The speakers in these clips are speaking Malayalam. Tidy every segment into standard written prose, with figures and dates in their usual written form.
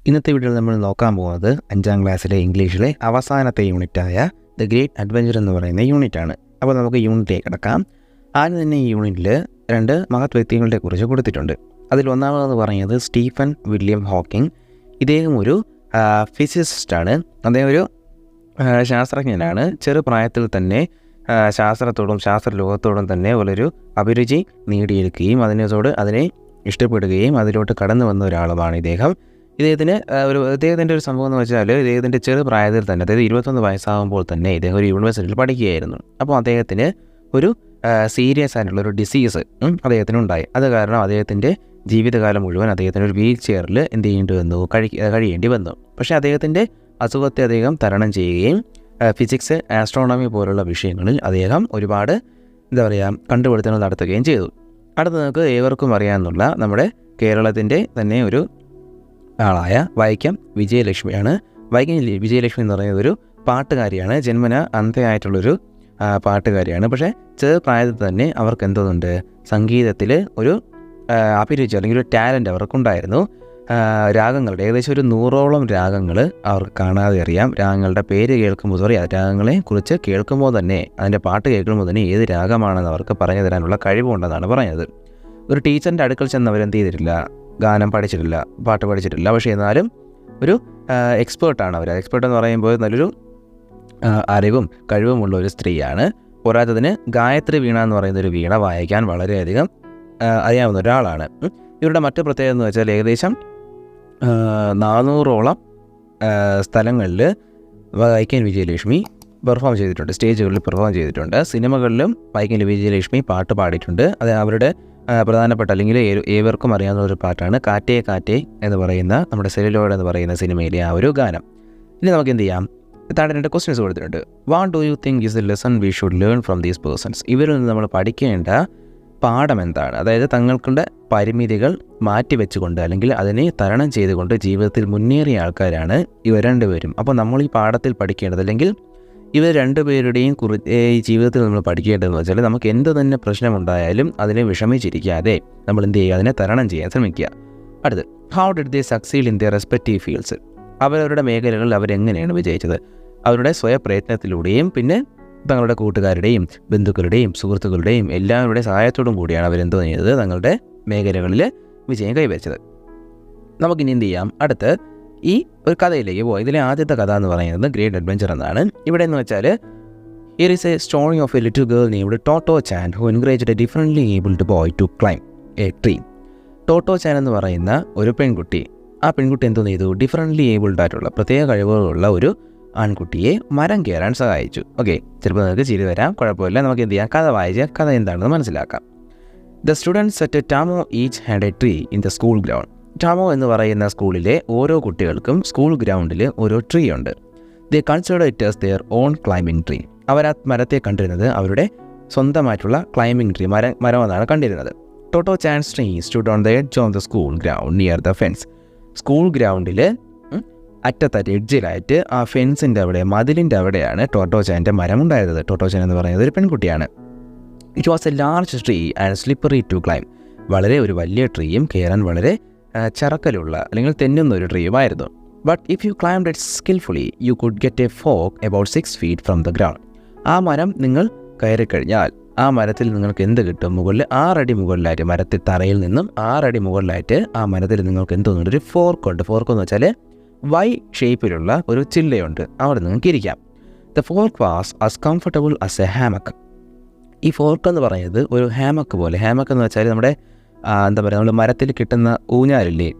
ഇന്നത്തെ വീഡിയോയിൽ നമ്മൾ നോക്കാൻ പോകുന്നത് 5ാം ക്ലാസ്സിലെ ഇംഗ്ലീഷിലെ അവസാനത്തെ യൂണിറ്റായ ദ ഗ്രേറ്റ് അഡ്വഞ്ചർ എന്ന് പറയുന്ന യൂണിറ്റാണ്. അപ്പോൾ നമുക്ക് യൂണിറ്റിലേക്ക് കിടക്കാം. ആദ്യം തന്നെ ഈ യൂണിറ്റിൽ 2 മഹത് വ്യക്തികളെ കുറിച്ച് കൊടുത്തിട്ടുണ്ട്. അതിൽ ഒന്നാമതെന്ന് പറയുന്നത് സ്റ്റീഫൻ വില്യം ഹോക്കിംഗ്. ഇദ്ദേഹം ഒരു ഫിസിസിസ്റ്റാണ്. അദ്ദേഹം ഒരു ശാസ്ത്രജ്ഞനാണ്. ചെറുപ്രായത്തിൽ തന്നെ ശാസ്ത്രത്തോടും ശാസ്ത്രലോകത്തോടും തന്നെ ഒരു അഭിരുചി നേടിയെടുക്കുകയും അതിനെ ഇഷ്ടപ്പെടുകയും അതിലോട്ട് കടന്നു വന്ന ഒരാളുമാണ് ഇദ്ദേഹം. ഇദ്ദേഹത്തിൻ്റെ ഒരു സംഭവം എന്ന് വെച്ചാൽ ഇദ്ദേഹത്തിൻ്റെ ചെറുപ്രായത്തിൽ തന്നെ, അതായത് 21 വയസ്സാകുമ്പോൾ തന്നെ ഇദ്ദേഹം ഒരു യൂണിവേഴ്സിറ്റിയിൽ പഠിക്കുകയായിരുന്നു. അപ്പോൾ അദ്ദേഹത്തിന് ഒരു സീരിയസ് ആയിട്ടുള്ളൊരു ഡിസീസ് അദ്ദേഹത്തിനുണ്ടായി. അത് കാരണം അദ്ദേഹത്തിൻ്റെ ജീവിതകാലം മുഴുവൻ അദ്ദേഹത്തിന് ഒരു വീൽ ചെയറിൽ കഴിയേണ്ടി വന്നു. പക്ഷേ അദ്ദേഹത്തിൻ്റെ അസുഖത്തെ അദ്ദേഹം തരണം ചെയ്യുകയും ഫിസിക്സ്, ആസ്ട്രോണമി പോലുള്ള വിഷയങ്ങളിൽ അദ്ദേഹം ഒരുപാട് കണ്ടുപിടുത്തങ്ങൾ നടത്തുകയും ചെയ്തു. അടുത്ത നമുക്ക് ഏവർക്കും അറിയാമെന്നുള്ള നമ്മുടെ കേരളത്തിൻ്റെ തന്നെ ഒരു ആളായ വൈക്കം വിജയലക്ഷ്മിയാണ്. വൈക്കം വിജയലക്ഷ്മി എന്ന് പറയുന്നത് ഒരു പാട്ടുകാരിയാണ്. ജന്മന അന്ധയായിട്ടുള്ളൊരു പാട്ടുകാരിയാണ്. പക്ഷേ ചെറുപ്രായത്തിൽ തന്നെ അവർക്ക് എന്തുണ്ട്, സംഗീതത്തിൽ ഒരു അഭിരുചി അല്ലെങ്കിൽ ഒരു ടാലൻറ്റ് അവർക്കുണ്ടായിരുന്നു. രാഗങ്ങളുടെ ഏകദേശം ഒരു 100ഓളം രാഗങ്ങൾ അവർക്ക് കാണാതെ അറിയാം. രാഗങ്ങളുടെ പേര് കേൾക്കുമ്പോൾ രാഗങ്ങളെ കുറിച്ച് കേൾക്കുമ്പോൾ തന്നെ, അതിൻ്റെ പാട്ട് കേൾക്കുമ്പോൾ തന്നെ ഏത് രാഗമാണെന്ന് അവർക്ക് പറഞ്ഞു തരാനുള്ള കഴിവുണ്ടെന്നാണ് പറഞ്ഞത്. ഒരു ടീച്ചറിൻ്റെ അടുക്കൽ ചെന്ന് അവരെന്ത് ചെയ്തിട്ടില്ല, ഗാനം പഠിച്ചിട്ടില്ല, പാട്ട് പഠിച്ചിട്ടില്ല. പക്ഷേ എന്നാലും ഒരു എക്സ്പേർട്ടാണ് അവർ. എക്സ്പേർട്ട് എന്ന് പറയുമ്പോൾ നല്ലൊരു അറിവും കഴിവുമുള്ള ഒരു സ്ത്രീയാണ്. പോരാത്തതിന് ഗായത്രി വീണ എന്ന് പറയുന്ന ഒരു വീണ വായിക്കാൻ വളരെയധികം അറിയാവുന്ന ഒരാളാണ്. ഇവരുടെ മറ്റു പ്രത്യേകത എന്ന് വെച്ചാൽ ഏകദേശം 400ഓളം സ്ഥലങ്ങളിൽ വൈക്കം വിജയലക്ഷ്മി പെർഫോം ചെയ്തിട്ടുണ്ട്, സ്റ്റേജുകളിൽ പെർഫോം ചെയ്തിട്ടുണ്ട്. സിനിമകളിലും വൈക്കം വിജയലക്ഷ്മി പാട്ട് പാടിയിട്ടുണ്ട്. അത് അവരുടെ പ്രധാനപ്പെട്ട അല്ലെങ്കിൽ ഏവർക്കും അറിയാവുന്ന ഒരു പാട്ടാണ് കാറ്റേ കാറ്റേ എന്ന് പറയുന്ന നമ്മുടെ സെല്ലുലോയിഡ് എന്ന് പറയുന്ന സിനിമയിലെ ആ ഒരു ഗാനം. ഇനി നമുക്ക് എന്ത് ചെയ്യാം, താഴെ 2 ക്വസ്റ്റ്യൻസ് കൊടുത്തിട്ടുണ്ട്. What do you think is a lesson we should learn from these persons? ഇവരിൽ നിന്ന് നമ്മൾ പഠിക്കേണ്ട പാഠം എന്താണ്? അതായത് തങ്ങളുടെ പരിമിതികൾ മാറ്റിവെച്ചുകൊണ്ട് അല്ലെങ്കിൽ അതിനെ തരണം ചെയ്തുകൊണ്ട് ജീവിതത്തിൽ മുന്നേറിയ ആൾക്കാരാണ് ഇവർ രണ്ടുപേരും. അപ്പോൾ നമ്മൾ ഈ പാഠത്തിൽ പഠിക്കേണ്ടത്, അല്ലെങ്കിൽ ഇവർ രണ്ടുപേരുടെയും ഈ ജീവിതത്തിൽ നമ്മൾ പഠിക്കേണ്ടതെന്ന് വെച്ചാൽ നമുക്ക് എന്ത് തന്നെ പ്രശ്നമുണ്ടായാലും അതിനെ വിഷമിച്ചിരിക്കാതെ നമ്മൾ എന്ത് ചെയ്യുക, അതിനെ തരണം ചെയ്യാൻ ശ്രമിക്കുക. അടുത്ത്, how did they succeed in their respective fields? അവരവരുടെ മേഖലകളിൽ അവരെങ്ങനെയാണ് വിജയിച്ചത്? അവരുടെ സ്വയപ്രയത്നത്തിലൂടെയും പിന്നെ തങ്ങളുടെ കൂട്ടുകാരുടെയും ബന്ധുക്കളുടെയും സുഹൃത്തുക്കളുടെയും എല്ലാവരുടെ സഹായത്തോടും കൂടിയാണ് അവരെന്തോ ചെയ്തത്, തങ്ങളുടെ മേഖലകളിൽ വിജയം കൈവരിച്ചത്. നമുക്കിനി എന്ത് ചെയ്യാം, അടുത്ത് ഈ ഒരു കഥയിലേക്ക് പോകാം. ഇതിലെ ആദ്യത്തെ കഥ എന്ന് പറയുന്നത് ഗ്രേറ്റ് അഡ്വഞ്ചർ എന്നാണ്. ഇവിടെ എന്ന് വെച്ചാൽ here is a story of a little girl named Totto chan who encouraged a differently abled boy to climb a tree. Totto chan എന്ന് പറയുന്ന ഒരു പെൺകുട്ടി, ആ പെൺകുട്ടി എന്തോ ചെയ്തു, ഡിഫറൻ്റ്ലി ഏബിൾഡ് ആയിട്ടുള്ള പ്രത്യേക കഴിവുകളുള്ള ഒരു ആൺകുട്ടിയെ മരം കയറാൻ സഹായിച്ചു. ഓക്കെ, ചിലപ്പോൾ നിങ്ങൾക്ക് ചിരി വരാം, കുഴപ്പമില്ല. നമുക്ക് എന്ത് ചെയ്യാം, കഥ വായിച്ച് കഥ എന്താണെന്ന് മനസ്സിലാക്കാം. The students at Tomoe each had a tree in the school ground. Tomoe എന്ന് പറയുന്ന സ്കൂളിലെ ഓരോ കുട്ടികൾക്കും സ്കൂൾ ഗ്രൗണ്ടിൽ ഓരോ ട്രീ ഉണ്ട്. They consider it as their own climbing tree. അവർ ആ മരത്തെ കണ്ടിരുന്നത് അവരുടെ സ്വന്തമായിട്ടുള്ള ക്ലൈംബിംഗ് ട്രീ മരമെന്നാണ് കണ്ടിരുന്നത്. Totto chan's tree stood on the edge of the school ground near the fence. School ഗ്രൗണ്ടിൽ അറ്റത്തായിട്ട് എഡ്ജിലായിട്ട് ആ ഫെൻസിൻ്റെ അവിടെ, മതിലിൻ്റെ അവിടെയാണ് ടോട്ടോ ചാൻ്റെ മരം ഉണ്ടായിരുന്നത്. ടോട്ടോ ചാൻ എന്ന് പറയുന്നത് ഒരു പെൺകുട്ടിയാണ്. It was a large tree and slippery to climb. വളരെ ഒരു വലിയ ട്രീയും കയറാൻ വളരെ ചറക്കലുള്ള അല്ലെങ്കിൽ തെന്നുന്ന ഒരു ട്രീയുമായിരുന്നു. But if you climb it skillfully you could get a fork about 6 feet from the ground. ആ മരം നിങ്ങൾ കയറിക്കഴിഞ്ഞാൽ ആ മരത്തിൽ നിങ്ങൾക്ക് എന്ത് കിട്ടും, മുകളിൽ 6 അടി മുകളിലായിട്ട്, മരത്തിൽ തറയിൽ നിന്നും 6 അടി മുകളിലായിട്ട് ആ മരത്തിൽ നിങ്ങൾക്ക് എന്ത് തോന്നുന്നു, ഒരു ഫോർക്കുണ്ട്. ഫോർക്ക് എന്ന് വെച്ചാൽ വൈ ഷേപ്പിലുള്ള ഒരു ചില്ലയുണ്ട്, അവിടെ നിങ്ങൾക്ക് ഇരിക്കാം. The fork was as comfortable as a hammock. ഈ ഫോർക്ക് എന്ന് പറയുന്നത് ഒരു ഹാമക്ക് പോലെ. ഹാമക്ക് എന്ന് വെച്ചാൽ നമ്മുടെ എന്താ പറയുക, നമ്മൾ മരത്തിൽ കിട്ടുന്ന ഊഞ്ഞാലില്ലേ,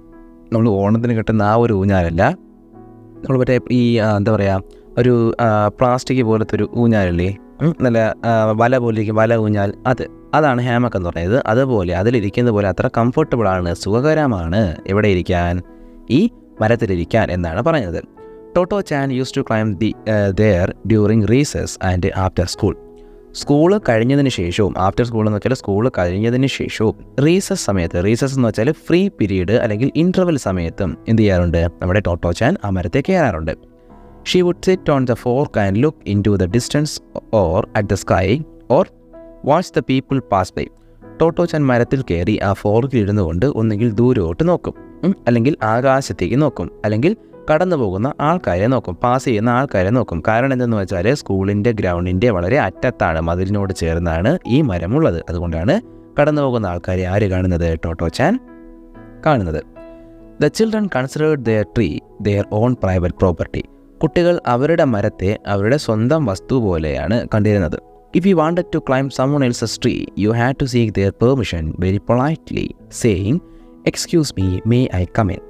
നമ്മൾ ഓണത്തിന് കിട്ടുന്ന ആ ഒരു ഊഞ്ഞാലല്ല, നമ്മൾ മറ്റേ ഈ എന്താ പറയുക, ഒരു പ്ലാസ്റ്റിക് പോലത്തെ ഒരു ഊഞ്ഞാലില്ലേ, നല്ല വല പോലെ ഇരിക്കും, വല ഊഞ്ഞാൽ, അതാണ് ഹാമക്ക് എന്ന് പറയുന്നത്. അതുപോലെ അതിലിരിക്കുന്ന പോലെ അത്ര കംഫർട്ടബിളാണ്, സുഖകരമാണ് എവിടെ ഇരിക്കാൻ, ഈ മരത്തിലിരിക്കാൻ എന്നാണ് പറഞ്ഞത്. Totto chan used to climb there during recess and after school. School കഴിഞ്ഞതിന് ശേഷവും, ആഫ്റ്റർ സ്കൂൾ എന്ന് വെച്ചാൽ സ്കൂൾ കഴിഞ്ഞതിന് ശേഷവും, റീസസ് സമയത്ത്, റീസസ് എന്ന് വെച്ചാൽ ഫ്രീ പീരീഡ് അല്ലെങ്കിൽ ഇൻ്റർവെൽ സമയത്തും എന്ത് ചെയ്യാറുണ്ട്, നമ്മുടെ ടോട്ടോ ചാൻ ആ മരത്തെ കയറാറുണ്ട്. She would sit on the fork and look into the distance or at the sky or watch the people pass by. Totto chan മരത്തിൽ കയറി ആ ഫോർക്കിൽ ഇരുന്നു കൊണ്ട് ഒന്നുകിൽ ദൂരോട്ട് നോക്കും, അല്ലെങ്കിൽ ആകാശത്തേക്ക് നോക്കും, അല്ലെങ്കിൽ കടന്നു പോകുന്ന ആൾക്കാരെ നോക്കും, പാസ് ചെയ്യുന്ന ആൾക്കാരെ നോക്കും. കാരണം എന്തെന്ന് വെച്ചാൽ സ്കൂളിൻ്റെ ഗ്രൗണ്ടിൻ്റെ വളരെ അറ്റത്താണ്, മതിലിനോട് ചേർന്നാണ് ഈ മരമുള്ളത്. അതുകൊണ്ടാണ് കടന്നു പോകുന്ന ആൾക്കാരെ ആര് കാണുന്നത്? ടോട്ടോ ചാൻ കാണുന്നത്. The children considered their tree their own private property. കുട്ടികൾ അവരുടെ മരത്തെ അവരുടെ സ്വന്തം വസ്തു പോലെയാണ് കണ്ടിരുന്നത്. If you wanted to climb someone else's tree, you had to seek their permission very politely, saying, "Excuse me, may I come in?"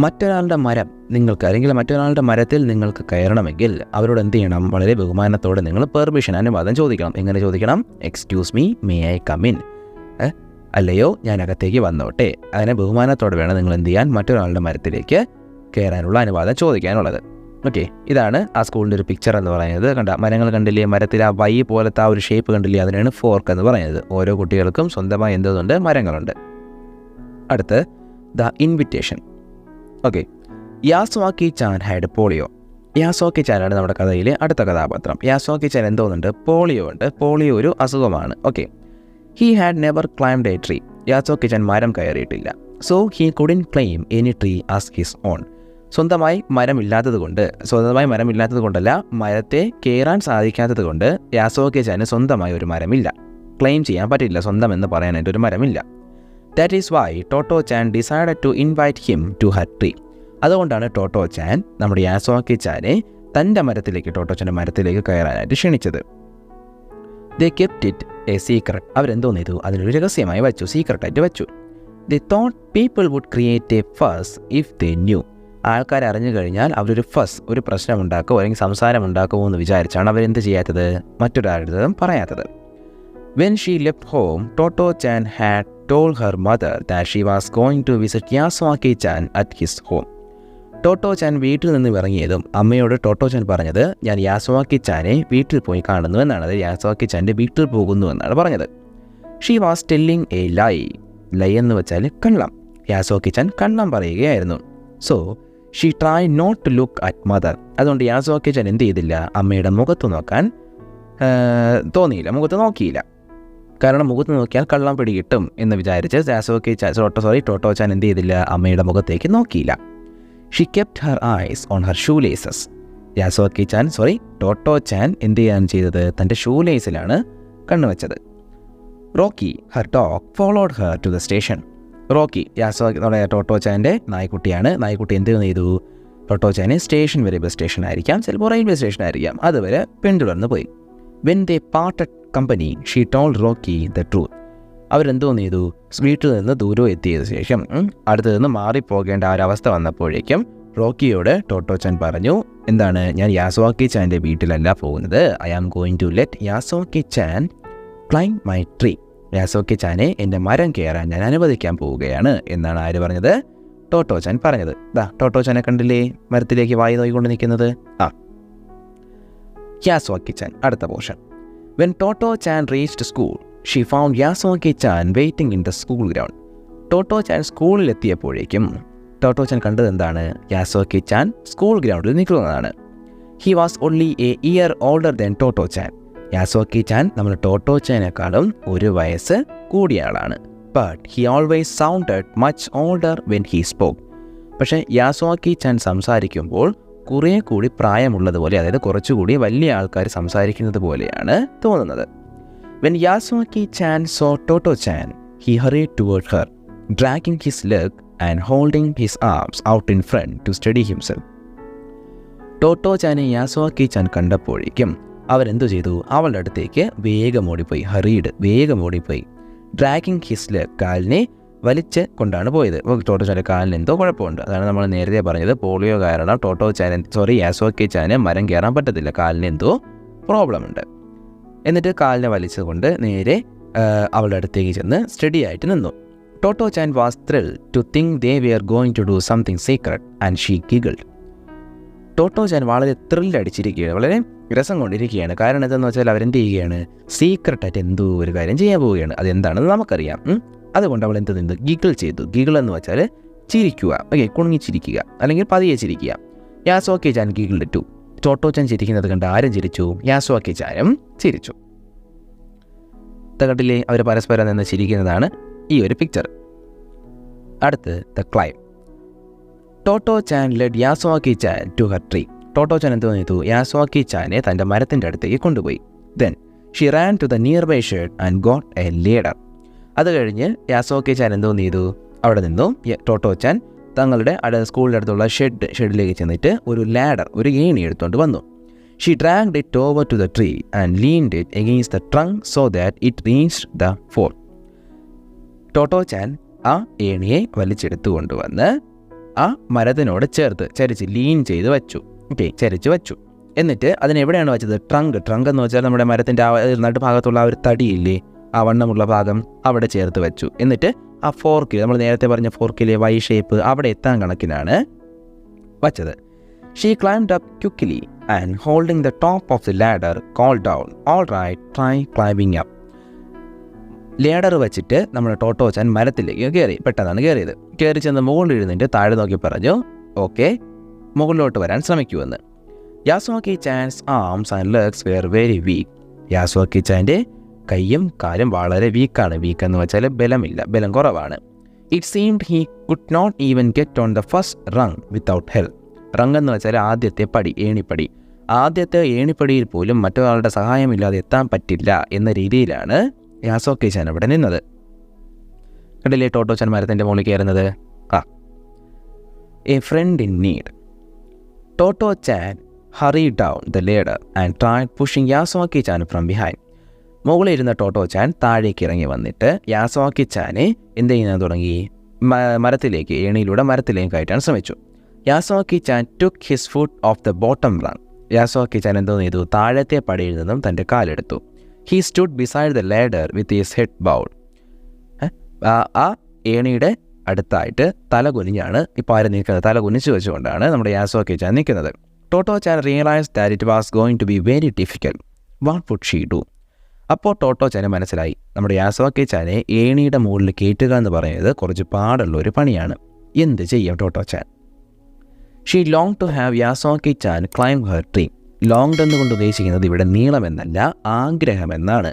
മറ്റൊരാളുടെ മരം നിങ്ങൾക്ക്, അല്ലെങ്കിൽ മറ്റൊരാളുടെ മരത്തിൽ നിങ്ങൾക്ക് കയറണമെങ്കിൽ അവരോട് എന്ത് ചെയ്യണം? വളരെ ബഹുമാനത്തോടെ നിങ്ങൾ പെർമിഷൻ, അനുവാദം ചോദിക്കണം. എങ്ങനെ ചോദിക്കണം? Excuse me, may I come in, അല്ലയോ ഞാൻ അകത്തേക്ക് വന്നോട്ടെ. അതിനെ ബഹുമാനത്തോടെ വേണം നിങ്ങൾ എന്ത് ചെയ്യാൻ? മറ്റൊരാളുടെ മരത്തിലേക്ക് കയറാനുള്ള അനുവാദം ചോദിക്കാനുള്ളത്. ഓക്കെ, ഇതാണ് ആ സ്കൂളിൻ്റെ ഒരു പിക്ചർ എന്ന് പറയുന്നത്. കണ്ട മരങ്ങൾ കണ്ടില്ലേ? മരത്തിൽ ആ വൈ പോലത്തെ ആ ഒരു ഷേപ്പ് കണ്ടില്ലേ? അതിനാണ് ഫോർക്ക് എന്ന് പറയുന്നത്. ഓരോ കുട്ടികൾക്കും സ്വന്തമായി എന്തുണ്ട്? മരങ്ങളുണ്ട്. അടുത്ത് the invitation. Okay, Yasuaki chan had polio. Yasuaki ചാനാണ് നമ്മുടെ കഥയിലെ അടുത്ത കഥാപാത്രം. യാസോക്കി ചാൻ എന്തോന്നുണ്ട്? പോളിയോ ഉണ്ട്. പോളിയോ ഒരു അസുഖമാണ്. Okay, he had never climb a tree. Yasuaki chan മരം കയറിയിട്ടില്ല. So he couldn't claim any tree as his own. സ്വന്തമായി മരമില്ലാത്തത് കൊണ്ടല്ല, മരത്തെ കയറാൻ സാധിക്കാത്തത് കൊണ്ട് യാസോക്കി ചാന് സ്വന്തമായി ഒരു മരമില്ല, ക്ലെയിം ചെയ്യാൻ പറ്റില്ല, സ്വന്തം എന്ന് പറയാനായിട്ട് ഒരു മരമില്ല. That is why Totto chan decided to invite him to her tree. അതുകൊണ്ടാണ് ടോട്ടോ ചാൻ നമ്മുടെ യാസോക്കി ചാനെ തൻ്റെ മരത്തിലേക്ക്, ടോട്ടോ ചാൻ്റെ മരത്തിലേക്ക് കയറാനായിട്ട് ക്ഷണിച്ചത്. They kept it a secret. അവരെന്തോന്ന് ചെയ്തു? അതിനൊരു രഹസ്യമായി വെച്ചു, സീക്രട്ടായിട്ട് വെച്ചു. They thought people would create a fuss if they knew. ആൾക്കാർ അറിഞ്ഞു കഴിഞ്ഞാൽ അവരൊരു ഒരു പ്രശ്നം ഉണ്ടാക്കുമോ അല്ലെങ്കിൽ സംസാരം ഉണ്ടാക്കുമോ എന്ന് വിചാരിച്ചാണ് അവരെന്ത് ചെയ്യാത്തത്? മറ്റൊരാളുടെ പറയാത്തത്. When she left home, Toto Chan had told her mother that she was going to visit Yasuaki Chan at his home. ടോട്ടോ ചാൻ വീട്ടിൽ നിന്ന് ഇറങ്ങിയതും അമ്മയോട് ടോട്ടോ ചാൻ പറഞ്ഞത്, ഞാൻ യാസുവാക്കി ചാനെ വീട്ടിൽ പോയി കാണുന്നു എന്നാണ്. അത് യാസുവാക്കി ചാൻ്റെ വീട്ടിൽ പോകുന്നു എന്നാണ് പറഞ്ഞത്. She was telling a lie. Lie എന്ന് വെച്ചാൽ കള്ളം. യാസുവാക്കി ചാൻ കള്ളം പറയുകയായിരുന്നു. So she try not to look at mother. അതുകൊണ്ട് യാസുവാക്കി ചാൻ എന്ത് ചെയ്തില്ല? അമ്മയുടെ മുഖത്ത് നോക്കാൻ തോന്നിയില്ല, മുഖത്ത് നോക്കിയില്ല. കാരണം മുഖത്ത് നോക്കിയാൽ കള്ളം പിടികിട്ടും എന്ന് വിചാരിച്ച് ടോട്ടോ ചാൻ എന്ത് ചെയ്തില്ല? അമ്മയുടെ മുഖത്തേക്ക് നോക്കിയില്ല. She kept her eyes on her shoe laces. Totto chan എന്ത് ചെയ്യാൻ ചെയ്തത്? തൻ്റെ ഷൂ ലേസിലാണ് കണ്ണുവെച്ചത്. Rocky, her dog, followed her to the station. Rocky Totto ചാൻ്റെ നായ്ക്കുട്ടിയാണ്. നായ്ക്കുട്ടി എന്ത് ചെയ്തു? ടോട്ടോ ചാനെ സ്റ്റേഷൻ വരെ, ബസ് സ്റ്റേഷൻ ആയിരിക്കാം, ചിലപ്പോൾ റെയിൽവേ സ്റ്റേഷൻ ആയിരിക്കാം, അതുവരെ പിന്തുടർന്ന് പോയി. When they parted company she told Rocky the truth. അവരെന്തോന്ന് ചെയ്തു? വീട്ടിൽ നിന്ന് ദൂരം എത്തിയതിനു ശേഷം അടുത്ത് നിന്ന് മാറിപ്പോകേണ്ട ആ ഒരവസ്ഥ വന്നപ്പോഴേക്കും റോക്കിയോട് ടോട്ടോ ചാൻ പറഞ്ഞു, എന്താണ്? ഞാൻ യാസുവാക്കി ചാൻ്റെ വീട്ടിലല്ല പോകുന്നത്. I am going to let Yasuaki chan climb my tree. Yasuaki ചാനെ എൻ്റെ മരം കയറാൻ ഞാൻ അനുവദിക്കാൻ പോവുകയാണ് എന്നാണ് ആര് പറഞ്ഞത്? ടോട്ടോ ചാൻ പറഞ്ഞത്. ടോട്ടോ ചാനെ കണ്ടില്ലേ? മരത്തിലേക്ക് വായി നോക്കിക്കൊണ്ട് നിൽക്കുന്നത്. യാസുവാക്കി ചാൻ, അടുത്ത portion. When Toto Chan reached school, she found Yasuaki Chan waiting in the school ground. ടോട്ടോ ചാൻ സ്കൂളിൽ എത്തിയപ്പോഴേക്കും ടോട്ടോ ചാൻ കണ്ടത് എന്താണ്? യാസുവാക്കി ചാൻ സ്കൂൾ ഗ്രൗണ്ടിൽ നിൽക്കുന്നതാണ്. He was only a year older than Totto chan. Yasuaki chan നമ്മൾ ടോട്ടോ ചാനേക്കാളും ഒരു വയസ്സ് കൂടിയ ആളാണ്. But he always sounded much older when he spoke. പക്ഷേ യാസുവാക്കി ചാൻ സംസാരിക്കുമ്പോൾ കുറേ കൂടി പ്രായമുള്ളതുപോലെ, അതായത് കുറച്ചുകൂടി വലിയ ആൾക്കാർ സംസാരിക്കുന്നത് പോലെയാണ് തോന്നുന്നത്. When Yasuaki chan saw Totto chan, he hurried toward her, dragging his leg and holding his arms out in front to steady himself. Totto ചാനെ യാസുവാക്കി ചാൻ കണ്ടപ്പോഴേക്കും അവരെന്തു ചെയ്തു? അവളുടെ അടുത്തേക്ക് വേഗം ഓടിപ്പോയി. വേഗം ഓടിപ്പോയി. ഡ്രാഗിങ് ഹിസ് ലെഗ്, കാലിനെ വലിച്ച് കൊണ്ടാണ് പോയത്. ടോട്ടോ ചാൻ്റെ കാലിന് എന്തോ കുഴപ്പമുണ്ട്. അതാണ് നമ്മൾ നേരത്തെ പറഞ്ഞത്, പോളിയോ കാരണം യാസുവാക്കി ചാന് മരം കയറാൻ പറ്റത്തില്ല, കാലിന് എന്തോ പ്രോബ്ലം ഉണ്ട്. എന്നിട്ട് കാലിനെ വലിച്ചുകൊണ്ട് നേരെ അവളുടെ അടുത്തേക്ക് ചെന്ന് സ്റ്റഡി ആയിട്ട് നിന്നു. Totto chan was thrilled to think they were going to do something secret and she giggled. Totto chan വളരെ ത്രില്ല് അടിച്ചിരിക്കുകയാണ്, വളരെ രസം കൊണ്ടിരിക്കുകയാണ്. കാരണം എന്താണെന്ന് വെച്ചാൽ അവരെന്ത് ചെയ്യുകയാണ്? സീക്രട്ടായിട്ട് എന്തോ ഒരു കാര്യം ചെയ്യാൻ പോവുകയാണ്. അതെന്താണെന്ന് നമുക്കറിയാം. അതുകൊണ്ട് അവൾ എന്ത് നിന്ന് ഗിഗിൾ ചെയ്തു. ഗിഗിൾ എന്ന് വെച്ചാൽ ചിരിക്കുക, കുണുങ്ങിച്ചിരിക്കുക, അല്ലെങ്കിൽ പതിയെ ചിരിക്കുക. യാസുവാക്കി ചാൻ ഗിഗിൾഡ് ടു. ടോട്ടോ ചാൻ ചിരിക്കുന്നത് കണ്ട് ആരും ചിരിച്ചു? യാസുവാക്കി ചാനും ചിരിച്ചു. കണ്ടില്ലേ? അവർ പരസ്പരം നിന്ന് ചിരിക്കുന്നതാണ് ഈ ഒരു പിക്ചർ. അടുത്ത് the climb. Totto chan led Yasuaki chan to her tree. Totto chan എന്ത് ചെയ്തു? യാസ്വാക്കി ചാനെ തൻ്റെ മരത്തിൻ്റെ അടുത്തേക്ക് കൊണ്ടുപോയി. Then she ran to the nearby shed and got a ladder. അത് കഴിഞ്ഞ് യാസ്വാക്കി ചാൻ എന്തോന്ന് ചെയ്തു? അവിടെ നിന്നും ടോട്ടോ ചാൻ തങ്ങളുടെ സ്കൂളിൻ്റെ അടുത്തുള്ള ഷെഡിലേക്ക് ചെന്നിട്ട് ഒരു ലാഡർ, ഒരു ഏണി എടുത്തുകൊണ്ട് വന്നു. She dragged it over to the tree and leaned it against the trunk so that it reached the fork. Totto chan ആ ഏണിയെ വലിച്ചെടുത്തു കൊണ്ടുവന്ന് ആ മരത്തിനോട് ചരിച്ച് ലീൻ ചെയ്ത് വെച്ചു. ചരിച്ച് വെച്ചു. എന്നിട്ട് അതിനെവിടെയാണ് വെച്ചത്? ട്രങ്ക് എന്ന് വെച്ചാൽ നമ്മുടെ മരത്തിൻ്റെ ആ നടുഭാഗത്തുള്ള ആ ഒരു തടിയില്ലേ, ആ വണ്ണമുള്ള ഭാഗം, അവിടെ ചേർത്ത് വെച്ചു. എന്നിട്ട് ആ ഫോർക്കിൽ, നമ്മൾ നേരത്തെ പറഞ്ഞ ഫോർക്കിലെ വൈ ഷേപ്പ് അവിടെ എത്താൻ കണക്കിനാണ് വച്ചത്. She climbed up quickly and holding the top of the ladder called down, all right, try climbing up. Ladder വെച്ചിട്ട് നമ്മുടെ ടോട്ടോ ചാൻ മരത്തിലേക്ക് കയറി. പെട്ടെന്നാണ് കയറിയത്. കയറി ചെന്ന് മുകളിൽ ഇരുന്നിട്ട് താഴെ നോക്കി പറഞ്ഞു, ഓക്കെ, മുകളിലോട്ട് വരാൻ ശ്രമിക്കുമെന്ന്. Yasuaki chan's arms and legs were very weak. Yasuaki ചാൻ്റെ കൈയും കാലും വളരെ വീക്കാണ്. വീക്ക് എന്ന് വെച്ചാൽ ബലമില്ല, ബലം കുറവാണ്. It seemed he could not even get on the first rung without help. Rung എന്ന് വെച്ചാൽ ആദ്യത്തെ പടി, ഏണിപ്പടി. ആദ്യത്തെ ഏണിപ്പടിയിൽ പോലും മറ്റൊരാളുടെ സഹായമില്ലാതെ എത്താൻ പറ്റില്ല എന്ന രീതിയിലാണ് യാസ്വാക്കി ചാൻ അവിടെ നിന്നത്. കണ്ടില്ലേ ടോട്ടോ ചാൻ മരത്തിൻ്റെ മുകളിൽ കയറുന്നത്? A friend in need. Totto chan hurry down the ladder and tried pushing Yasuaki chan from behind. മുകളിൽ ഇരുന്ന ടോട്ടോ ചാൻ താഴേക്ക് ഇറങ്ങി വന്നിട്ട് യാസ്വാക്കി ചാനെ എന്ത് ചെയ്യാൻ തുടങ്ങി? മരത്തിലേക്ക്, ഏണിയിലൂടെ മരത്തിലേക്ക് കയറ്റാൻ ശ്രമിച്ചു. Yasuaki chan took his foot off the bottom rung. Yasuaki chan എന്തോ ചെയ്തു? താഴത്തെ പടിയിൽ നിന്നും തൻ്റെ കാലെടുത്തു. He stood beside the ladder with his head bowed. ആ ഏണിയുടെ അടുത്തായിട്ട് തല കുനിഞ്ഞാണ് ഇപ്പോൾ ആര് നിൽക്കുന്നത്? തല കുനിച്ച് വെച്ചുകൊണ്ടാണ് നമ്മുടെ യാസ്വാക്കി ചാൻ നിൽക്കുന്നത്. Totto chan realise that it was going to be very difficult. What would she do? അപ്പോൾ ടോട്ടോ ചാന് മനസ്സിലായി, നമ്മുടെ യാസ്വാക്കി ചാനെ ഏണിയുടെ മുകളിൽ കയറ്റുക എന്ന് പറയുന്നത് കുറച്ച് പാടുള്ള ഒരു പണിയാണ്. എന്ത് ചെയ്യും Totto chan? She long to have Yasuaki chan climb her tree. Longed എന്നുകൊണ്ട് ഉദ്ദേശിക്കുന്നത് ഇവിടെ നീളമെന്നല്ല, ആഗ്രഹമെന്നാണ്.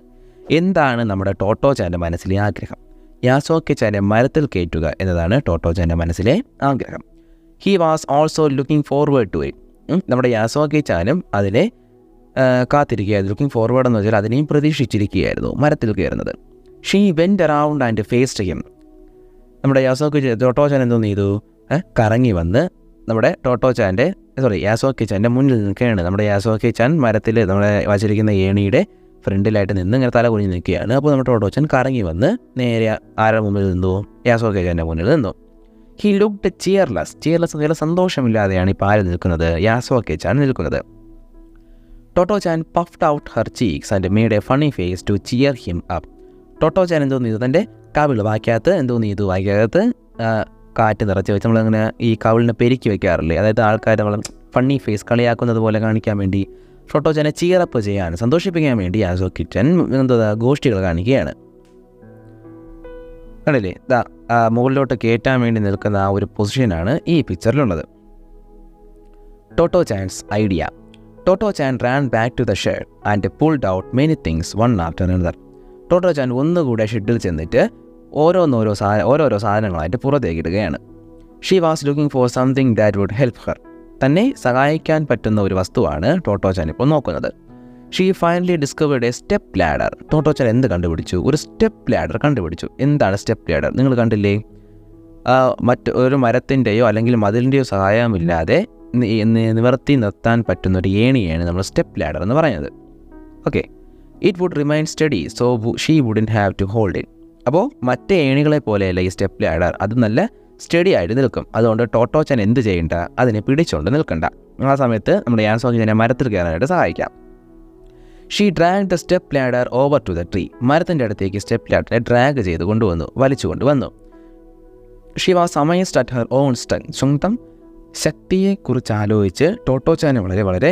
എന്താണ് നമ്മുടെ ടോട്ടോ ചാൻ്റെ മനസ്സിലെ ആഗ്രഹം? യാസ്വാക്കി ചാനെ മരത്തിൽ കയറ്റുക എന്നതാണ് ടോട്ടോ ചാൻ്റെ മനസ്സിലെ ആഗ്രഹം. He was also looking forward to it. നമ്മുടെ യാസ്വാക്കി ചാനും അതിനെ കാത്തിരിക്കുകയായിരുന്നു. ലുക്കിംഗ് ഫോർവേഡ് എന്ന് വെച്ചാൽ അതിനെയും പ്രതീക്ഷിച്ചിരിക്കുകയായിരുന്നു മരത്തിൽ കയറുന്നത്. She went around and faced him. നമ്മുടെ ടോട്ടോ ചാൻ എന്തോന്ന് ചെയ്തു? കറങ്ങി വന്ന് നമ്മുടെ യാസ്വാക്കി ചാൻ്റെ മുന്നിൽ നിൽക്കുകയാണ്. നമ്മുടെ യാസ്വാക്കി ചാൻ മരത്തിൽ നമ്മുടെ വച്ചിരിക്കുന്ന ഏണിയുടെ ഫ്രണ്ടിലായിട്ട് നിന്ന് ഇങ്ങനെ തല കുനിഞ്ഞ് നിൽക്കുകയാണ്. അപ്പോൾ നമ്മുടെ ടോട്ടോ ചാൻ കറങ്ങി വന്ന് നേരെ ആരുടെ മുമ്പിൽ നിന്നു? യാസ്വാക്കി ചാൻ്റെ മുന്നിൽ നിന്നു. He looked cheerless. ചില സന്തോഷമില്ലാതെയാണ് ഇപ്പോൾ ആര് നിൽക്കുന്നത്? യാസ്വാക്കി ചാൻ നിൽക്കുന്നത്. Totto chan puffed out her cheeks and made a funny face to cheer him up. Totto chan എന്തോന്ന് ചെയ്തു? തൻ്റെ കവിൾ വായിക്കകത്ത് കാറ്റ് നിറച്ച് വെച്ച് നമ്മളിങ്ങനെ ഈ കവിളിനെ പെരുക്കി വെക്കാറില്ലേ, അതായത് ആൾക്കാർ നമ്മൾ ഫണ്ണി ഫേസ് കളിയാക്കുന്നത് പോലെ കാണിക്കാൻ വേണ്ടി ടോട്ടോ ചാനെ ചിയറപ്പ് ചെയ്യാൻ, സന്തോഷിപ്പിക്കാൻ വേണ്ടി യാസ്വാക്കി ചാൻ ഗോഷ്ഠികൾ കാണിക്കുകയാണ്. കണ്ടില്ലേ, മുകളിലോട്ട് കയറ്റാൻ വേണ്ടി നിൽക്കുന്ന ആ ഒരു പൊസിഷനാണ് ഈ പിക്ചറിലുള്ളത്. Totto chan's idea. Totto chan ran back to the shed and pulled out many things one after another. Totto chan ഒന്നുകൂടെ ഷെഡിൽ ചെന്നിട്ട് ഓരോരോ സാധനങ്ങളായിട്ട് പുറത്തേക്ക് ഇടുകയാണ്. She was looking for something that would help her. തന്നെ സഹായിക്കാൻ പറ്റുന്ന ഒരു വസ്തുവാണ് ടോട്ടോ ചാൻ ഇപ്പോൾ നോക്കുന്നത്. She finally discovered a step ladder. Totto chan എന്ത് കണ്ടുപിടിച്ചു? ഒരു സ്റ്റെപ്പ് ലാഡർ കണ്ടുപിടിച്ചു. എന്താണ് സ്റ്റെപ്പ് ലാഡർ? നിങ്ങൾ കണ്ടില്ലേ? ഒരു മരത്തിൻ്റെയോ അല്ലെങ്കിൽ മതിലിൻ്റെയോ സഹായമില്ലാതെ നിവർത്തി നിർത്താൻ പറ്റുന്നൊരു ഏണിയാണ് നമ്മൾ സ്റ്റെപ്പ് ലാഡർ എന്ന് പറയുന്നത്. Okay, it would remain steady so she wouldn't have to hold it. അപ്പോൾ മറ്റേ ഏണികളെ പോലെയല്ല ഈ സ്റ്റെപ്പ് ലാഡർ, അത് നല്ല സ്റ്റഡി ആയിട്ട് നിൽക്കും. അതുകൊണ്ട് ടോട്ടോ ചാൻ എന്ത് ചെയ്യണ്ട? അതിനെ പിടിച്ചുകൊണ്ട് നിൽക്കണ്ട. ആ സമയത്ത് നമ്മുടെ യാസ്വാക്കി ചാനെ മരത്തിൽ കയറാനായിട്ട് സഹായിക്കാം. She drag the step ladder over to the tree. മരത്തിൻ്റെ അടുത്തേക്ക് സ്റ്റെപ്പ് ലാഡറിനെ ഡ്രാഗ് ചെയ്ത് വലിച്ചു കൊണ്ടുവന്നു. She was amazed at her own strength. സ്വന്തം ശക്തിയെക്കുറിച്ച് ആലോചിച്ച് ടോട്ടോ ചാന് വളരെ വളരെ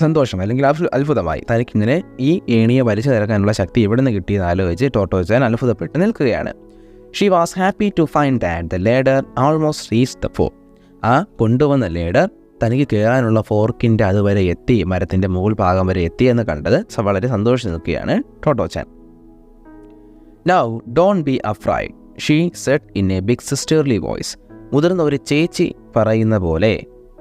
സന്തോഷം അല്ലെങ്കിൽ അത്ഭുതമായി. തനിക്കിങ്ങനെ ഈ ഏണിയെ വലിച്ചു തിരക്കാനുള്ള ശക്തി എവിടെ നിന്ന് കിട്ടിയെന്ന് ആലോചിച്ച് ടോട്ടോ ചാൻ അത്ഭുതപ്പെട്ട് നിൽക്കുകയാണ്. She was happy to find that the ladder almost reach the fork. ആ കൊണ്ടുവന്ന ലേഡർ തനിക്ക് കയറാനുള്ള ഫോർക്കിൻ്റെ അതുവരെ എത്തി, മരത്തിൻ്റെ മുകൾ ഭാഗം വരെ എത്തിയെന്ന് കണ്ടത് വളരെ സന്തോഷിച്ച് നിൽക്കുകയാണ് Totto chan. Now don't be afraid, she said in a big sisterly voice. മുതിർന്ന ഒരു ചേച്ചി പറയുന്ന പോലെ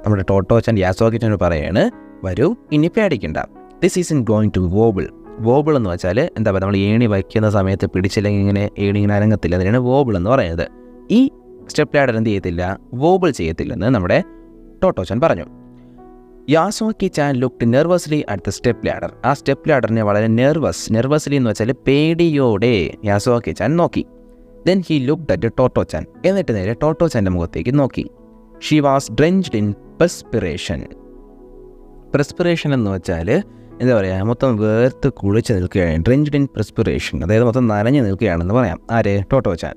നമ്മുടെ ടോട്ടോച്ചാൻ യാസോക്കിച്ചാനോട് പറയാണ്, വരൂ ഇനി പേടിക്കണ്ട, this isn't going to wobble. Wobble എന്ന് വെച്ചാൽ എന്താ പറയുക, നമ്മൾ ഏണി വയ്ക്കുന്ന സമയത്ത് പിടിച്ചില്ലെങ്കിൽ ഏണി ഇങ്ങനെ അനങ്ങത്തില്ല, അതിനാണ് വോബിൾ എന്ന് പറയുന്നത്. ഈ സ്റ്റെപ്പ് ലാഡർ എന്ത് ചെയ്യത്തില്ല, വോബിൾ ചെയ്യത്തില്ലെന്ന് നമ്മുടെ ടോട്ടോച്ചാൻ പറഞ്ഞു. Yasuaki chan looked nervously at the step ladder. ആ സ്റ്റെപ്പ് ലാഡറിനെ വളരെ നെർവസ്ലി എന്ന് വെച്ചാൽ പേടിയോടെ യാസോക്കി-ചാൻ നോക്കി. Then he looked at Totto chan. എന്നിട്ട് നേരെ ടോട്ടോച്ചാൻ്റെ മുഖത്തേക്ക് നോക്കി. She was drenched in perspiration. Perspiration എന്ന് വെച്ചാൽ എന്താ പറയുക, മൊത്തം വേർത്ത് കുളിച്ച് നിൽക്കുകയാണ്. ഡ്രെഞ്ച്ഡ് ഇൻ പെർസ്പിറേഷൻ, അതായത് മൊത്തം നനഞ്ഞ് നിൽക്കുകയാണെന്ന് പറയാം. ആര്? Totto chan.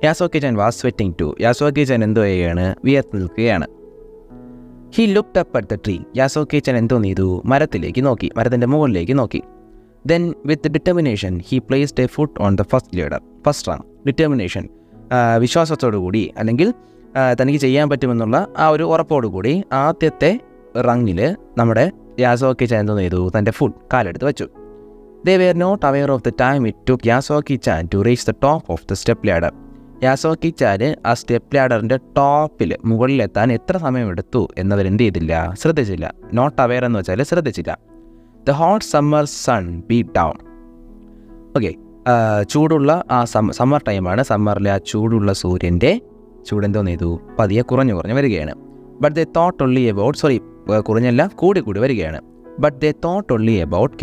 Yasuaki chan was sweating too. Yasuaki chan എന്തോ ചെയ്യുകയാണ്, വിയർത്ത് നിൽക്കുകയാണ്. He looked up at the tree. Yasuaki chan എന്തോ ചെയ്തു, മരത്തിലേക്ക് നോക്കി, മരത്തിൻ്റെ മുകളിലേക്ക് നോക്കി. Then with determination he placed a foot on the first rung. Determination, വിശ്വാസത്തോടു കൂടി അല്ലെങ്കിൽ തനിക്ക് ചെയ്യാൻ പറ്റുമെന്നുള്ള ആ ഒരു ഉറപ്പോടുകൂടി ആദ്യത്തെ റങ്ങിൽ നമ്മുടെ യാസോക്കി-ചാൻ എന്തോ ചെയ്തു, തൻ്റെ ഫുട്ട് കാലെടുത്ത് വെച്ചു. They were not aware of the time it took Yasuaki chan to reach the top of the step ladder. Yasuaki chan ആ സ്റ്റെപ്പ് ലാഡറിൻ്റെ ടോപ്പിൽ മുകളിലെത്താൻ എത്ര സമയമെടുത്തു എന്നവരെന്ത് ചെയ്തില്ല, ശ്രദ്ധിച്ചില്ല. നോട്ട് അവെയർ എന്ന് വെച്ചാൽ ശ്രദ്ധിച്ചില്ല. The hot summer sun beat down. Okay, ചൂടുള്ള ആ സമ്മർ ടൈമാണ്. സമ്മറിലെ ആ ചൂടുള്ള സൂര്യൻ്റെ ചൂടെന്തോ ചെയ്തു, പതിയെ കുറഞ്ഞു വരികയാണ്. But they thought only about കുറഞ്ഞല്ല, കൂടി വരികയാണ്. But they thought only about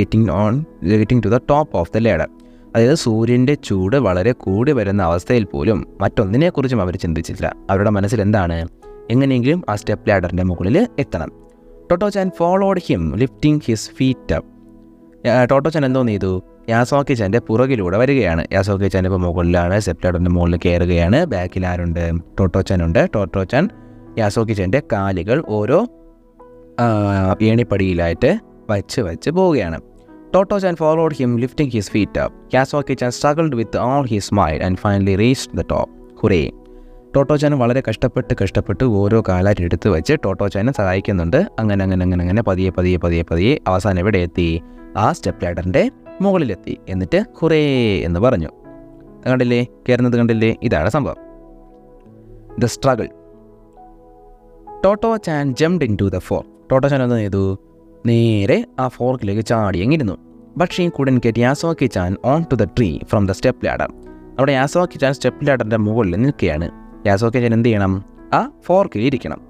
getting to the top of the ladder. അതായത് സൂര്യൻ്റെ ചൂട് വളരെ കൂടി വരുന്ന അവസ്ഥയിൽ പോലും മറ്റൊന്നിനെക്കുറിച്ചും അവർ ചിന്തിച്ചില്ല. അവരുടെ മനസ്സിൽ എന്താണ്, എങ്ങനെയെങ്കിലും ആ സ്റ്റെപ്പ് ലാഡറിൻ്റെ മുകളിൽ എത്തണം. Totto-chan followed him lifting his feet up. Totto-chan എന്തോ ചെയ്തു, യാസോക്കി-ചാൻ്റെ പുറകിലൂടെ വരികയാണ്. യാസോക്കി-ചാൻ ഇപ്പോൾ മുകളിലാണ്, സ്റ്റെപ്പ് ലാഡറിൻ്റെ മുകളിൽ കയറുകയാണ്. ബാക്കിൽ ആരുണ്ട്? ടോട്ടോച്ചാനുണ്ട്. ടോട്ടോച്ചാൻ യാസോക്കി-ചാൻ്റെ കാലുകൾ ഓരോ ഏണിപ്പടിയിലായിട്ട് വച്ച് പോവുകയാണ്. Totto chan followed him lifting his feet up. Yasuaki chan struggled with all his might and finally reached the top. Hooray! Totto chan വളരെ കഷ്ടപ്പെട്ട് ഓരോ കാലായിട്ട് എടുത്ത് വെച്ച് ടോട്ടോച്ചാനെ സഹായിക്കുന്നുണ്ട്. അങ്ങനെ പതിയെ അവസാനം എവിടെ എത്തി? ആ സ്റ്റെപ്പ് ലാഡറിൻ്റെ മുകളിലെത്തി. എന്നിട്ട് ഹുറേ എന്ന് പറഞ്ഞു. കണ്ടില്ലേ, കയറുന്നത് കണ്ടില്ലേ? ഇതാണ് സംഭവം. The struggle. Totto chan jumped into the fork. Totto chan എന്ത് ചെയ്തു, നേരെ ആ ഫോർക്കിലേക്ക് ചാടിയെങ്ങിരുന്നു. But she couldn't get Yasuaki chan onto the tree from the step ladder. അവിടെ യാസോക്കി-ചാൻ സ്റ്റെപ്പ് ലാഡറിൻ്റെ മുകളിൽ നിൽക്കുകയാണ്. യാസോക്കി-ചാൻ എന്ത് ചെയ്യണം, ആ ഫോർക്കിൽ ഇരിക്കണം.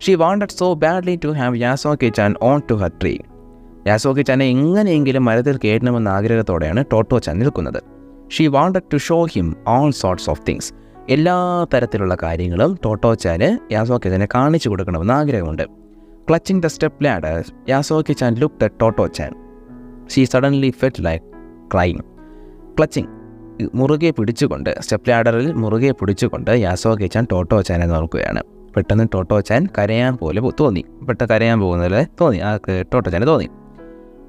She wanted so badly to have Yasuaki chan onto her tree. യാസോക്കി-ചാനെ എങ്ങനെയെങ്കിലും മരത്തിൽ കയറ്റണമെന്ന ആഗ്രഹത്തോടെയാണ് ടോട്ടോച്ചാൻ നിൽക്കുന്നത്. She wanted to show him all sorts of things. എല്ലാ തരത്തിലുള്ള കാര്യങ്ങളും ടോട്ടോച്ചാന് യാസോക്കി-ചാനെ കാണിച്ചു കൊടുക്കണമെന്ന് ആഗ്രഹമുണ്ട്. Clutching the step ladder, Yasuaki chan looked at Totto chan. She suddenly felt like crying. Clutching, മുറുകെ പിടിച്ചുകൊണ്ട്, സ്റ്റെപ്പ് ലാഡറിൽ മുറുകെ പിടിച്ചുകൊണ്ട് യാസോക്കി-ചാൻ ടോട്ടോച്ചാനെ നോക്കുകയാണ്. പെട്ടെന്ന് ടോട്ടോച്ചാൻ കരയാൻ പോലെ തോന്നി. കരയാൻ പോകുന്നതിൽ തോന്നി, ആ ടോട്ടോച്ചാന് തോന്നി.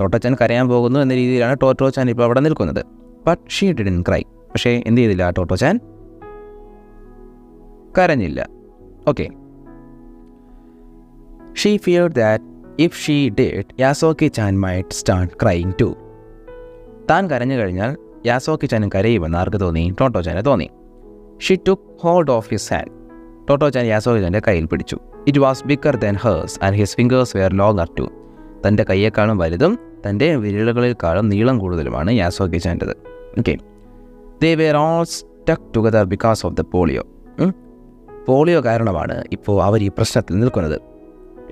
ടോട്ടോച്ചാൻ കരയാൻ പോകുന്നു എന്ന രീതിയിലാണ് ടോട്ടോച്ചാൻ ഇപ്പോൾ അവിടെ നിൽക്കുന്നത്. But she didn't cry. പക്ഷേ എന്ത് ചെയ്തില്ല, ടോട്ടോച്ചാൻ കരഞ്ഞില്ല. Okay. She feared that if she did Yasuaki chan might start crying too. താൻ കരഞ്ഞു കഴിഞ്ഞാൽ യാസോക്കി-ചാനും കരയുമെന്ന് ആർക്ക് തോന്നി? ടോട്ടോച്ചാനെ തോന്നി. She took hold of his hand. Totto chan യാസോക്കി-ചാൻ്റെ കയ്യിൽ പിടിച്ചു. It was bigger than hers and his fingers were longer too. തൻ്റെ കയ്യേക്കാളും വലുതും തൻ്റെ വിരലുകളിൽക്കാളും നീളം കൂടുതലുമാണ് യാസോക്കി-ചാൻ്റെത്. Okay. They were all stuck together because of the polio. Polio കാരണമാണ് ഇപ്പോൾ അവർ ഈ പ്രശ്നത്തിൽ നിൽക്കുന്നത്.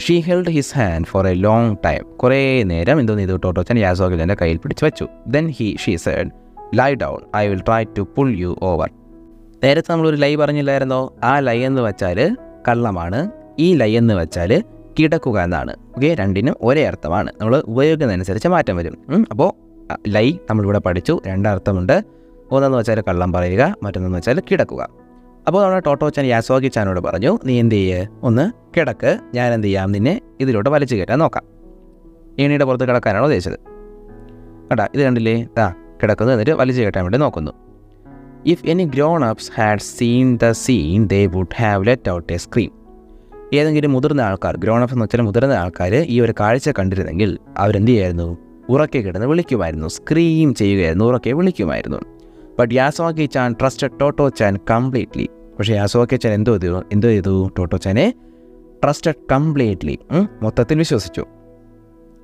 She held his hand for a long time. കുറേ നേരം എന്തോ ചെയ്തു, ടോട്ടോച്ചാൻ യാസോക്കി-ചാൻ്റെ കയ്യിൽ പിടിച്ച് വെച്ചു. Then she said, lie down, I will try to pull you over. നേരത്തെ നമ്മളൊരു ലൈ പറഞ്ഞില്ലായിരുന്നോ? ആ ലൈ എന്ന് വെച്ചാൽ കള്ളമാണ്, ഈ ലൈ എന്ന് വെച്ചാൽ കിടക്കുക എന്നാണ്. ഓക്കെ, രണ്ടിനും ഒരേ അർത്ഥമാണ്. നമ്മൾ ഉപയോഗിക്കുന്നതനുസരിച്ച് മാറ്റം വരും. അപ്പോൾ ലൈ നമ്മളിവിടെ പഠിച്ചു, രണ്ടർത്ഥമുണ്ട്. ഒന്നെന്ന് വെച്ചാൽ കള്ളം പറയുക, മറ്റൊന്നെന്ന് വെച്ചാൽ കിടക്കുക. അപ്പോൾ നമ്മുടെ ടോട്ടോച്ചാൻ യാസോക്കി-ചാനോട് പറഞ്ഞു, നീ എന്ത് ചെയ്യ്, ഒന്ന് കിടക്ക്, ഞാൻ എന്ത് ചെയ്യാം, നിന്നെ ഇതിലോട്ട് വലിച്ചു കയറ്റാൻ നോക്കാം. ഏണിയുടെ പുറത്ത് കിടക്കാനാണോ ഉദ്ദേശിച്ചത്? കേട്ടാ, ഇത് കണ്ടില്ലേ, കിടക്കുന്നു, എന്നിട്ട് വലിച്ചു കയറ്റാൻ വേണ്ടി നോക്കുന്നു. If any grown ups had seen the scene they would have let out a scream. ഏതെങ്കിലും മുതിർന്ന ആൾക്കാർ, ഗ്രോൺ അപ്സ് എന്ന് വെച്ചാൽ മുതിർന്ന ആൾക്കാർ ഈ ഒരു കാഴ്ച കണ്ടിരുന്നെങ്കിൽ അവരെന്ത് ചെയ്യായിരുന്നു? ഉറക്കെ കിടന്ന് വിളിക്കുമായിരുന്നു, സ്ക്രീം ചെയ്യുകയായിരുന്നു, ഉറക്കെ വിളിക്കുമായിരുന്നു. But Yasuaki chan trusted Totto chan completely. പക്ഷേ യാസുവാക്കി-ചാൻ എന്തോ ചെയ്തു ടോട്ടോ-ചാനെ ട്രസ്റ്റഡ് കംപ്ലീറ്റ്ലി, മൊത്തത്തിൽ വിശ്വസിച്ചു.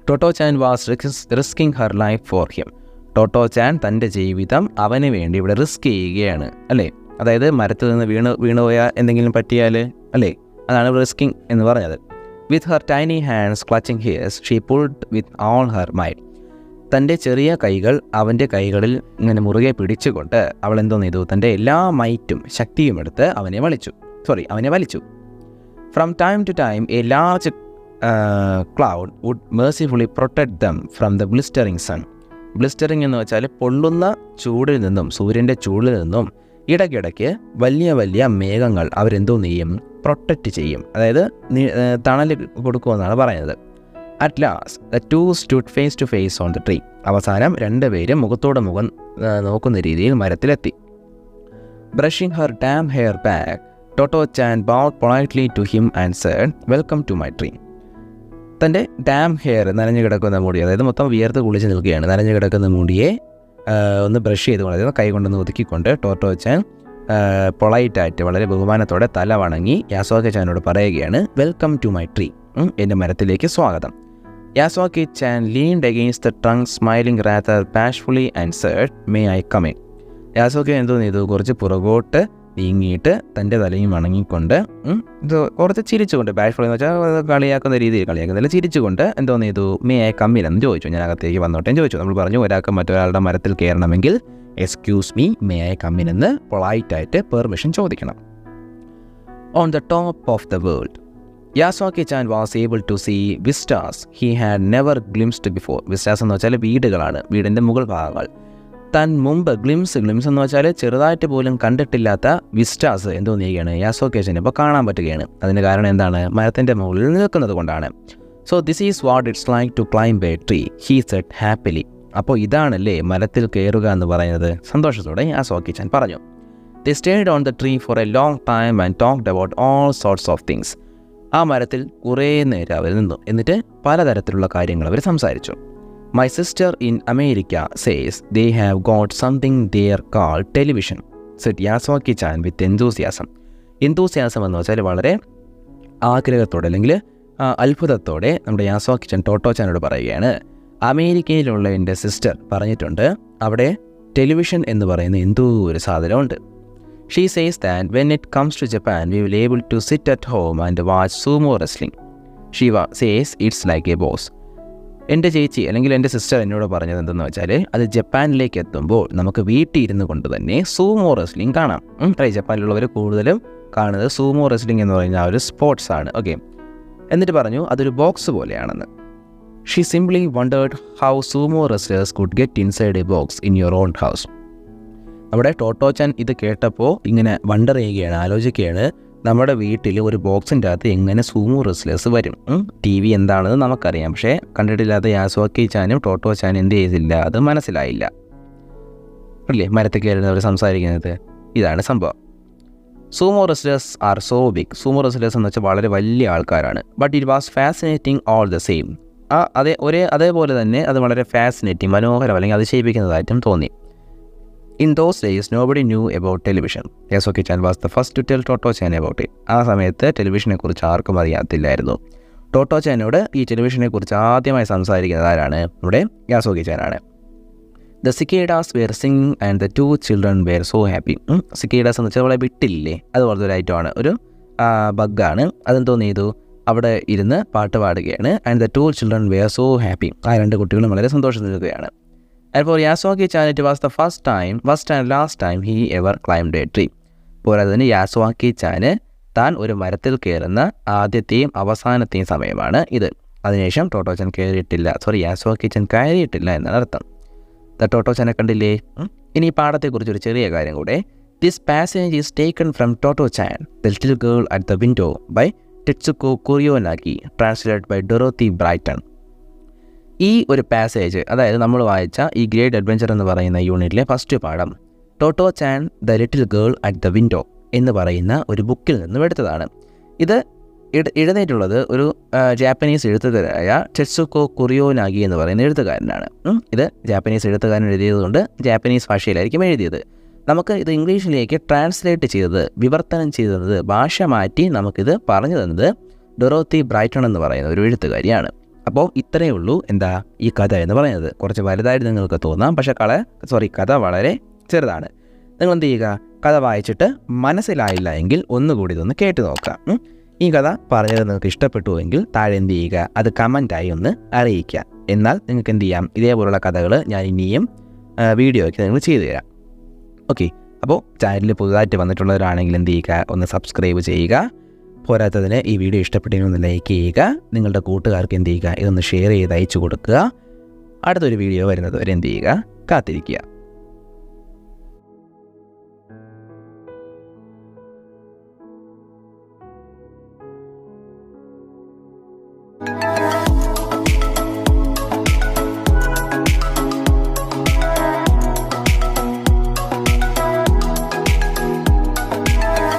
Totto chan was risking her life for him. Totto chan തൻ്റെ ജീവിതം അവന് വേണ്ടി ഇവിടെ റിസ്ക് ചെയ്യുകയാണ് അല്ലേ. അതായത് മരത്തിൽ നിന്ന് വീണുപോയാൽ എന്തെങ്കിലും പറ്റിയാൽ അല്ലേ, അതാണ് റിസ്കിങ് എന്ന് പറഞ്ഞത്. With her tiny hands clutching hers she pulled with all her might. തൻ്റെ ചെറിയ കൈകൾ അവൻ്റെ കൈകളിൽ ഇങ്ങനെ മുറുകെ പിടിച്ചുകൊണ്ട് അവൾ എന്തോന്ന് ചെയ്തു, തൻ്റെ എല്ലാ മൈറ്റും ശക്തിയും എടുത്ത് അവനെ വലിച്ചു. From time to time a large cloud would mercifully protect them from the blistering sun. Blistering എന്ന് വെച്ചാൽ പൊള്ളുന്ന ചൂടിൽ നിന്നും, സൂര്യൻ്റെ ചൂടിൽ നിന്നും ഇടയ്ക്കിടയ്ക്ക് വലിയ വലിയ മേഘങ്ങൾ അവരെന്തോന്ന് ചെയ്യും, പ്രൊട്ടക്റ്റ് ചെയ്യും, അതായത് തണൽ കൊടുക്കുമെന്നാണ് പറയുന്നത്. At last the two stood face to face on the tree. അവസാനം രണ്ടുപേരും മുഖത്തോട് മുഖം നോക്കുന്ന രീതിയിൽ മരത്തിലെത്തി. Brushing her damp hair back, Totto chan bowed politely to him and said, welcome to my tree. തൻ്റെ ഡാം ഹെയർ, നനഞ്ഞു കിടക്കുന്ന മുടി, അതായത് മൊത്തം വിയർത്ത് കുളിച്ച് നിൽക്കുകയാണ്, നനഞ്ഞു കിടക്കുന്ന മുടിയെ ഒന്ന് ബ്രഷ് ചെയ്തുകൊണ്ട്, അതായത് കൈ കൊണ്ടൊന്ന് ഒതുക്കിക്കൊണ്ട് ടോട്ടോ-ചാൻ പൊളൈറ്റായിട്ട് വളരെ ബഹുമാനത്തോടെ തല വണങ്ങി യാസുവാക്കി-ചാനോട് പറയുകയാണ്, വെൽക്കം ടു മൈ ട്രീ, എൻ്റെ മരത്തിലേക്ക് സ്വാഗതം. Yasuaki chan leaned against the trunk smiling rather bashfully and said, may I come in. Yasuaki എന്തോ ചെയ്തു, കുറച്ച് പുറകോട്ട് നീങ്ങിയിട്ട് തൻ്റെ തലയും വണങ്ങിക്കൊണ്ട് ഇത് കുറച്ച് ചിരിച്ചുകൊണ്ട്, ബാഷ്ഫുള്ളി എന്ന് വെച്ചാൽ കളിയാക്കുന്ന രീതിയിൽ, കളിയാക്കുന്നില്ല, ചിരിച്ചുകൊണ്ട് എന്തോന്ന് ചെയ്തു, മേ ഐ കം ഇൻ എന്ന് ചോദിച്ചു, ഞാൻ അകത്തേക്ക് വന്നോട്ടേന്ന് ചോദിച്ചു. നമ്മൾ പറഞ്ഞു ഒരാൾക്ക് മറ്റൊരാളുടെ മരത്തിൽ കയറണമെങ്കിൽ excuse me, may I come in എന്ന് പൊളൈറ്റായിട്ട് പെർമിഷൻ ചോദിക്കണം. On the top of the world Yasuaki chan was able to see vistas he had never glimpsed before. Vistas എന്ന് വെച്ചാൽ വീടുകളാണ്, വീടിൻ്റെ മുകൾ ഭാഗങ്ങൾ. താൻ മുമ്പ് ഗ്ലിംസ് എന്ന് വെച്ചാൽ ചെറുതായിട്ട് പോലും കണ്ടിട്ടില്ലാത്ത വിസ്റ്റാസ് എന്തോ ചെയ്യുകയാണ്, യാസുവാക്കി-ചാൻ ഇപ്പോൾ കാണാൻ പറ്റുകയാണ്. അതിന് കാരണം എന്താണ്, മരത്തിൻ്റെ മുകളിൽ നിൽക്കുന്നത് കൊണ്ടാണ്. So this is what it's like to climb a tree, he said happily. അപ്പോൾ ഇതാണല്ലേ മരത്തിൽ കയറുക എന്ന് പറയുന്നത്, സന്തോഷത്തോടെ യാസുവാക്കി-ചാൻ പറഞ്ഞു. They stayed on the tree for a long time and talked about all sorts of things. ആ മരത്തിൽ കുറേ നേരം അവർ നിന്നു, എന്നിട്ട് പലതരത്തിലുള്ള കാര്യങ്ങൾ അവർ സംസാരിച്ചു. My sister in America says they have got something there called television, said Yasuaki chan with enthusiasm. Enthusiasm എന്ന് വെച്ചാൽ വളരെ ആഗ്രഹത്തോടെ അല്ലെങ്കിൽ അത്ഭുതത്തോടെ നമ്മുടെ യാസുവാക്കി-ചാൻ ടോട്ടോ-ചാനോട് പറയുകയാണ്, അമേരിക്കയിലുള്ള എൻ്റെ സിസ്റ്റർ പറഞ്ഞിട്ടുണ്ട് അവിടെ ടെലിവിഷൻ എന്ന് പറയുന്ന എന്തോ ഒരു സാധനമുണ്ട്. She says that when it comes to Japan, we will be able to sit at home and watch sumo wrestling. She says it's like a boss. എൻ്റെ ചേച്ചി അല്ലെങ്കിൽ എൻ്റെ സിസ്റ്റർ എന്നോട് പറഞ്ഞത് എന്തെന്ന് വെച്ചാൽ, അത് ജപ്പാനിലേക്ക് എത്തുമ്പോൾ നമുക്ക് വീട്ടിൽ ഇരുന്ന് കൊണ്ട് തന്നെ സൂമോ റെസ്ലിംഗ് കാണാം. ജപ്പാനിലുള്ളവർ കൂടുതലും കാണുന്നത് സൂമോ റെസ്ലിംഗ് എന്ന് പറയുന്ന ഒരു സ്പോർട്സ് ആണ്. ഓക്കെ, എന്നിട്ട് പറഞ്ഞു അതൊരു ബോക്സ് പോലെയാണെന്ന്. She simply wondered how sumo wrestlers could get inside a box in your own house. അവിടെ ടോട്ടോ-ചാൻ ഇത് കേട്ടപ്പോൾ ഇങ്ങനെ വണ്ടർ ചെയ്യുകയാണ്, ആലോചിക്കുകയാണ്, നമ്മുടെ വീട്ടിൽ ഒരു ബോക്സിൻ്റെ അകത്ത് എങ്ങനെ സൂമോ റെസ്ലേഴ്സ് വരും. ടി വി എന്താണെന്ന് നമുക്കറിയാം, പക്ഷേ കണ്ടിട്ടില്ലാത്ത യാസുവാക്കി-ചാനും ടോട്ടോ-ചാനും എന്ത് ചെയ്തില്ല, അത് മനസ്സിലായില്ല അല്ലേ. മരത്തിൽ കയറുന്നവർ സംസാരിക്കുന്നത് ഇതാണ് സംഭവം. Sumo wrestlers are so big. Sumo wrestlers എന്ന് വെച്ചാൽ വളരെ വലിയ ആൾക്കാരാണ്. But it was fascinating all the same. അതേപോലെ തന്നെ അത് വളരെ ഫാസിനേറ്റിംഗ്, മനോഹരം അല്ലെങ്കിൽ അതിശയിപ്പിക്കുന്നതായിട്ടും തോന്നി. In those days, nobody knew about television. Yasuaki-chan was the first to tell Toto-chan about it. ആ സമയത്ത് ടെലിവിഷനെ കുറിച്ച് ആർക്കും അറിയാത്തില്ലായിരുന്നു. ടോട്ടോ-ചാനോട് ഈ ടെലിവിഷനെ കുറിച്ച് ആദ്യമായി സംസാരിക്കുന്നത് ആരാണ്, നമ്മുടെ യാസുവാക്കി-ചാനാണ്. The cicadas were singing and the two children were so happy. cicadas എന്ന് വെച്ചാൽ അവളെ വിട്ടില്ലേ, അതുപോലത്തെ ഒരു ഐറ്റമാണ്, ഒരു ബഗ്ഗാണ്. അതെന്തോന്ന് ചെയ്തു, അവിടെ ഇരുന്ന് പാട്ട് പാടുകയാണ്. And the two children were so happy. ആ രണ്ട് കുട്ടികളും വളരെ സന്തോഷം നിൽക്കുകയാണ്. And for Yasuaki-chan, it was the first and last time he ever climbed a tree. പോരാതെ തന്നെ യാസുവാക്കി-ചാന് താൻ ഒരു മരത്തിൽ കയറുന്ന ആദ്യത്തെയും അവസാനത്തെയും സമയമാണ് ഇത്. അതിനുശേഷം യാസുവാക്കി-ചാൻ കയറിയിട്ടില്ല എന്നാണ് അർത്ഥം. ടോട്ടോ-ചാനെ കണ്ടില്ലേ. ഇനി ഈ പാഠത്തെക്കുറിച്ചൊരു ചെറിയ കാര്യം കൂടെ. This passage is taken from Toto-chan, The Little Girl at the Window by Tetsuko Kuryonagi, translated by Dorothy Brighton. ഈ ഒരു പാസേജ്, അതായത് നമ്മൾ വായിച്ച ഈ ഗ്രേറ്റ് അഡ്വഞ്ചർ എന്ന് പറയുന്ന യൂണിറ്റിലെ ഫസ്റ്റ് പാഠം Totto chan the little girl at the window എന്ന് പറയുന്ന ഒരു ബുക്കിൽ നിന്നും എടുത്തതാണ്. ഇത് എഴുതിയിട്ടുള്ളത് ഒരു ജാപ്പനീസ് എഴുത്തുകാരായ ടെറ്റ്സുക്കോ കുറിയോനാഗി എന്ന് പറയുന്ന എഴുത്തുകാരനാണ്. ഇത് ജാപ്പനീസ് എഴുത്തുകാരൻ എഴുതിയതുകൊണ്ട് ജാപ്പനീസ് ഭാഷയിലായിരിക്കും എഴുതിയത്. നമുക്ക് ഇത് ഇംഗ്ലീഷിലേക്ക് ട്രാൻസ്ലേറ്റ് ചെയ്തത്, വിവർത്തനം ചെയ്തത്, ഭാഷ മാറ്റി നമുക്കിത് പറഞ്ഞു തന്നത് ഡൊറോത്തി ബ്രൈറ്റൺ എന്ന് പറയുന്ന ഒരു എഴുത്തുകാരിയാണ്. അപ്പോൾ ഇത്രയേ ഉള്ളൂ ഈ കഥ എന്ന് പറയുന്നത്. കുറച്ച് വലുതായിട്ട് നിങ്ങൾക്ക് തോന്നാം, പക്ഷേ കഥ വളരെ ചെറുതാണ്. നിങ്ങൾ എന്ത് ചെയ്യുക, കഥ വായിച്ചിട്ട് മനസ്സിലായില്ല എങ്കിൽ ഒന്നുകൂടി ഇതൊന്ന് കേട്ട് നോക്കാം. ഈ കഥ പറഞ്ഞത് നിങ്ങൾക്ക് ഇഷ്ടപ്പെട്ടുവെങ്കിൽ താഴെ എന്ത് ചെയ്യുക, അത് കമൻറ്റായി ഒന്ന് അറിയിക്കുക. എന്നാൽ നിങ്ങൾക്ക് എന്ത് ചെയ്യാം, ഇതേപോലുള്ള കഥകൾ ഞാൻ ഇനിയും വീഡിയോ ഒക്കെ നിങ്ങൾ ചെയ്തു തരാം. ഓക്കെ, അപ്പോൾ ചാനലിൽ പുതുതായിട്ട് വന്നിട്ടുള്ളവരാണെങ്കിൽ എന്ത് ചെയ്യുക, ഒന്ന് സബ്സ്ക്രൈബ് ചെയ്യുക. പോരാത്തതിന് ഈ വീഡിയോ ഇഷ്ടപ്പെട്ടെങ്കിൽ ഒന്ന് ലൈക്ക് ചെയ്യുക. നിങ്ങളുടെ കൂട്ടുകാർക്ക് എന്ത് ചെയ്യുക, ഇതൊന്ന് ഷെയർ ചെയ്ത് അയച്ചു കൊടുക്കുക. അടുത്തൊരു വീഡിയോ വരുന്നത് വരെ എന്ത് ചെയ്യുക, കാത്തിരിക്കുക.